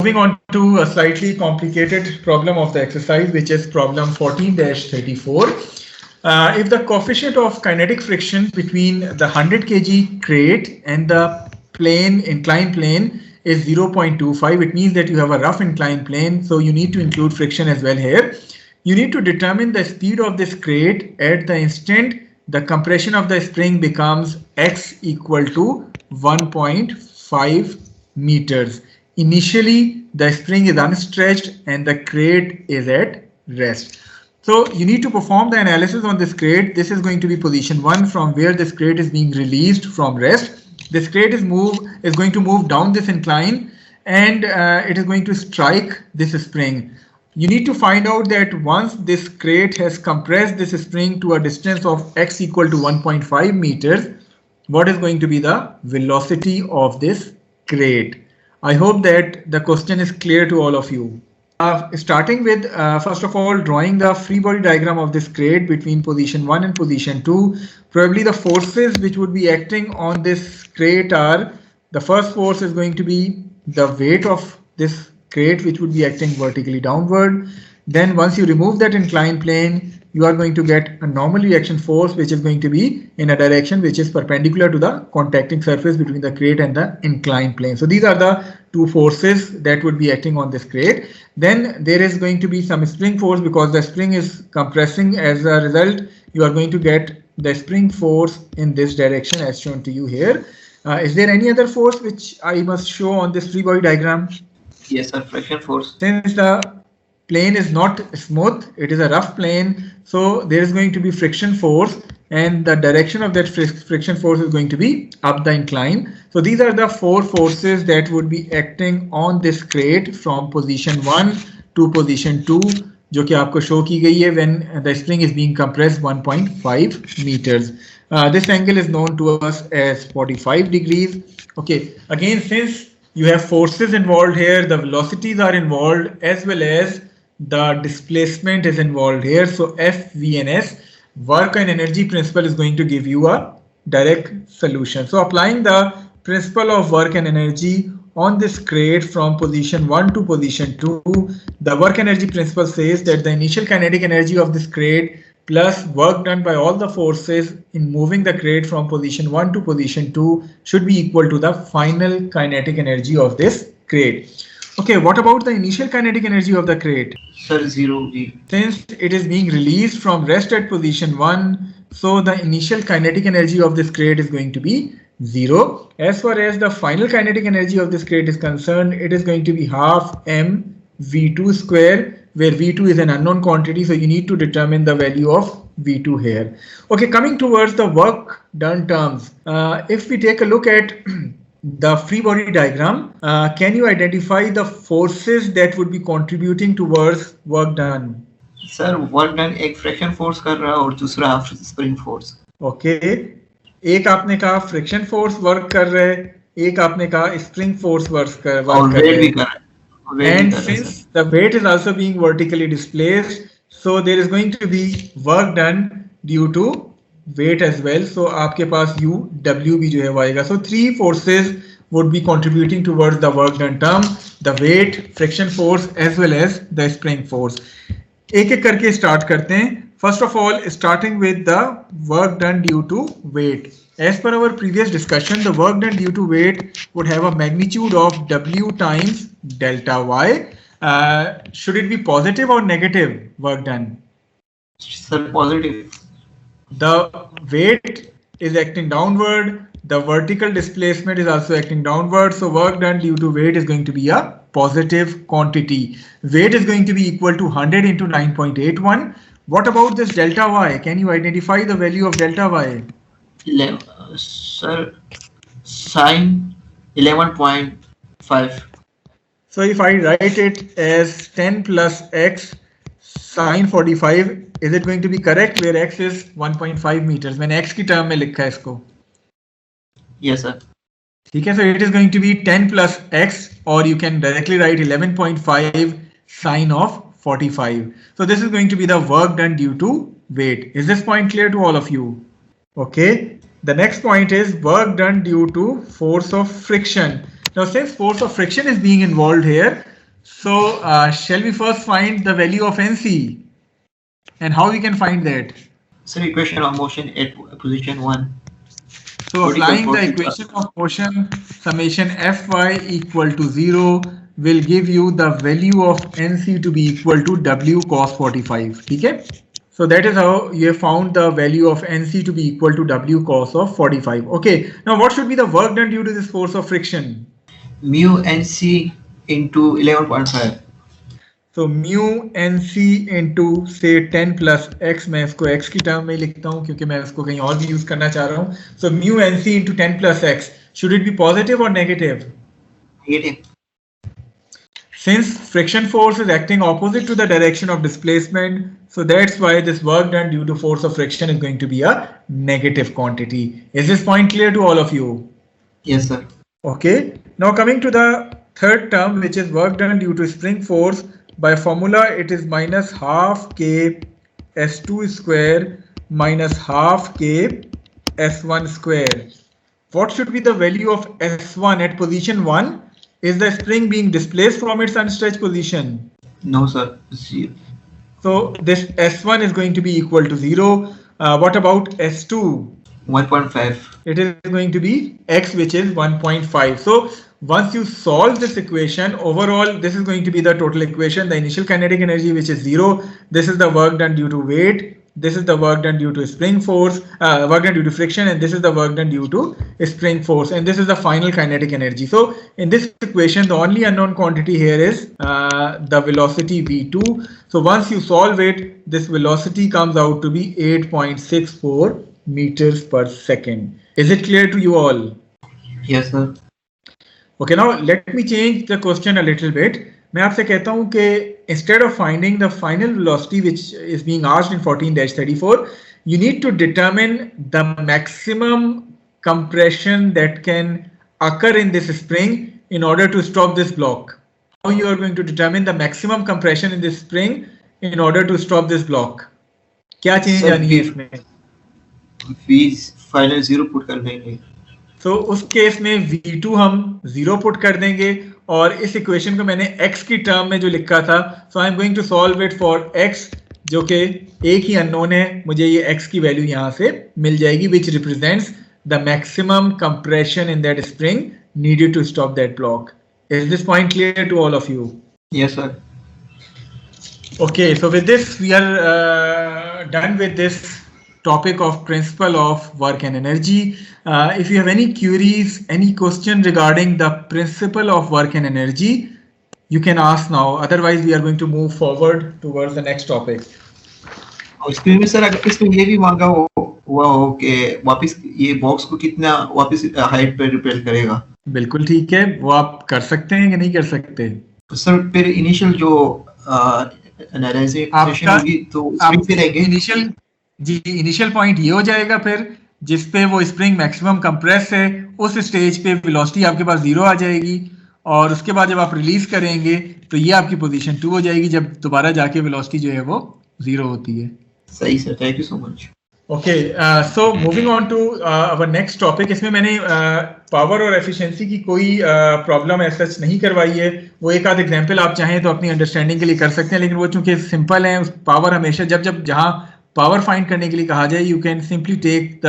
Moving on to a slightly complicated problem of the exercise, which is problem 14-34. If the coefficient of kinetic friction between the 100 kg crate and the inclined plane is 0.25, it means that you have a rough inclined plane, so you need to include friction as well here. You need to determine the speed of this crate at the instant the compression of the spring becomes x equal to 1.5 meters. Initially, the spring is unstretched and the crate is at rest. So you need to perform the analysis on this crate. This is going to be position 1 from where this crate is being released from rest. This crate is going to move down this incline and it is going to strike this spring. You need to find out that once this crate has compressed this spring to a distance of x equal to 1.5 meters, what is going to be the velocity of this crate? I hope that the question is clear to all of you. Starting with, first of all, drawing the free body diagram of this crate between position 1 and position 2. Probably the forces which would be acting on this crate are, the first force is going to be the weight of this crate, which would be acting vertically downward. Then once you remove that inclined plane, you are going to get a normal reaction force, which is going to be in a direction which is perpendicular to the contacting surface between the crate and the inclined plane. So these are the two forces that would be acting on this crate. Then there is going to be some spring force because the spring is compressing. As a result, you are going to get the spring force in this direction as shown to you here. Is there any other force which I must show on this free body diagram? Yes, sir, friction force. Since the plane is not smooth, it is a rough plane, so there is going to be friction force and the direction of that friction force is going to be up the incline. So these are the four forces that would be acting on this crate from position 1 to position 2, जो कि आपको show की गई है when the spring is being compressed 1.5 meters. This angle is known to us as 45 degrees. Okay, again, since you have forces involved here, the velocities are involved as well as the displacement is involved here. So FVNS, work and energy principle, is going to give you a direct solution. So applying the principle of work and energy on this crate from position 1 to position 2, the work energy principle says that the initial kinetic energy of this crate plus work done by all the forces in moving the crate from position 1 to position 2 should be equal to the final kinetic energy of this crate. Okay, what about the initial kinetic energy of the crate? Sir, 0 V. Since it is being released from rest at position 1, so the initial kinetic energy of this crate is going to be 0. As far as the final kinetic energy of this crate is concerned, it is going to be half m v2 square, where v2 is an unknown quantity, so you need to determine the value of v2 here. Okay, coming towards the work done terms, if we take a look at the free body diagram, can you identify the forces that would be contributing towards work done? Sir, work done एक friction force कर रहा है और दूसरा spring force. Okay, एक आपने कहा friction force work कर रहे हैं, एक आपने कहा spring force work कर रहे हैं. And since the weight is also being vertically displaced, so there is going to be work done due to weight as well. So आपके पास U, W भी जो है वो आएगा. So three forces would be contributing towards the work done term: the weight, friction force, as well as the spring force. एक एक करके start करते हैं. First of all, starting with the work done due to weight. As per our previous discussion, the work done due to weight would have a magnitude of W times delta Y. Should it be positive or negative work done? Sir, positive. The weight is acting downward. The vertical displacement is also acting downward. So work done due to weight is going to be a positive quantity. Weight is going to be equal to 100 into 9.81. What about this delta Y? Can you identify the value of delta Y? Sir, sine 11.5. So if I write it as 10 plus x sine 45, is it going to be correct where x is 1.5 meters? मैंने x की term में लिखा है इसको. Yes, sir. ठीक है, so it is going to be 10 plus x, or you can directly write 11.5 sine of 45. So this is going to be the work done due to weight. Is this point clear to all of you? Okay. The next point is work done due to force of friction. Now, since force of friction is being involved here, So shall we first find the value of NC and how we can find that? Sir, equation of motion at position 1. So applying the equation of motion, summation Fy equal to 0 will give you the value of NC to be equal to W cos 45. ठीक है? So that is how you have found the value of NC to be equal to W cos of 45. Okay. Now what should be the work done due to this force of friction? Mu NC into 11.5. So mu NC into say 10 plus x, मैं इसको x की term में लिखता हूँ क्योंकि मैं इसको कहीं और भी यूज करना चाह रहा हूँ. So mu NC into 10 plus x, should it be positive or negative? Negative. Since friction force is acting opposite to the direction of displacement, so that's why this work done due to force of friction is going to be a negative quantity. Is this point clear to all of you? Yes, sir. Okay. Now coming to the third term, which is work done due to spring force. By formula, it is minus half k S2 square minus half k S1 square. What should be the value of S1 at position 1? Is the spring being displaced from its unstretched position? No, sir. 0. So this S1 is going to be equal to 0. What about S2? 1.5. It is going to be x, which is 1.5. So once you solve this equation, overall this is going to be the total equation. The initial kinetic energy, which is 0. This is the work done due to weight. This is the work done due to spring force, work done due to friction, and this is the work done due to spring force, and this is the final kinetic energy. So in this equation, the only unknown quantity here is the velocity v2. So once you solve it, this velocity comes out to be 8.64 meters per second. Is it clear to you all? Yes, sir. Okay, now let me change the question a little bit. मैं आपसे कहता हूं कि instead of finding the final velocity which is being asked in 14-34, you need to determine the maximum compression that can occur in this spring in order to stop this block. How you are going to determine the maximum compression in this spring in order to stop this block? क्या change आनी है इसमें? V final 0 put कर देंगे. तो उस case में V2 हम 0 पुट कर देंगे और इस इक्वेशन को मैंने x की टर्म में जो लिखा था, so I am going to solve it for x, जो कि एक ही अननोन है. मुझे ये x की वैल्यू यहाँ से मिल जाएगी, which represents the maximum compression in that spring needed to stop that block. Is this point clear to all of you? Yes, sir. Okay, so with this we are done with this topic of principle of work and energy. If you have any queries, any question regarding the principle of work and energy, you can ask now. Otherwise, we are going to move forward towards the next topic. और screen में sir अगर इसमें ये भी मांगा हुआ हो कि वापस ये बॉक्स को कितना वापस हाइट पे रिपेल करेगा. बिल्कुल ठीक है, वो आप कर सकते हैं कि नहीं कर सकते? सर फिर इनिशियल जो एनालाइजेशन होगी तो स्प्रिंग पे रहेंगे. इनिशियल पॉइंट ये हो जाएगा फिर जिस पे वो स्प्रिंग मैक्सिमम कंप्रेस है, उस स्टेज पे वेलोसिटी आपके पास 0 आ जाएगी और उसके बाद जब आप रिलीज करेंगे तो ये आपकी पोजीशन 2 हो जाएगी, जब दोबारा जाके वेलोसिटी जो है वो 0 होती है. सही sir, thank you so much. Okay, so moving on to our next topic. इसमें मैंने पावर और एफिशिएंसी की कोई प्रॉब्लम ऐसा नहीं करवाई है. वो एक आध एग्जांपल आप चाहें तो अपनी अंडरस्टैंडिंग के लिए कर सकते हैं, लेकिन वो चूंकि सिंपल है, पावर हमेशा जब जहां पावर फाइंड करने के लिए कहा जाए, you can simply take the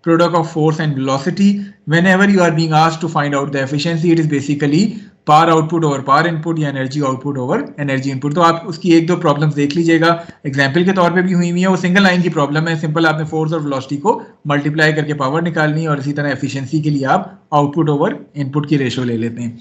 product of force and velocity. Whenever you are being asked to find out the efficiency, it is basically power output over power input या energy output over energy input. तो आप उसकी एक दो problems देख लीजिएगा, example के तौर पे भी हुई है. वो सिंगल लाइन की प्रॉब्लम है, सिंपल आपने फोर्स और वेलोसिटी को मल्टीप्लाई करके पावर निकालनी है और इसी तरह एफिशिएंसी के लिए आप आउटपुट ओवर इनपुट की रेशो ले लेते हैं.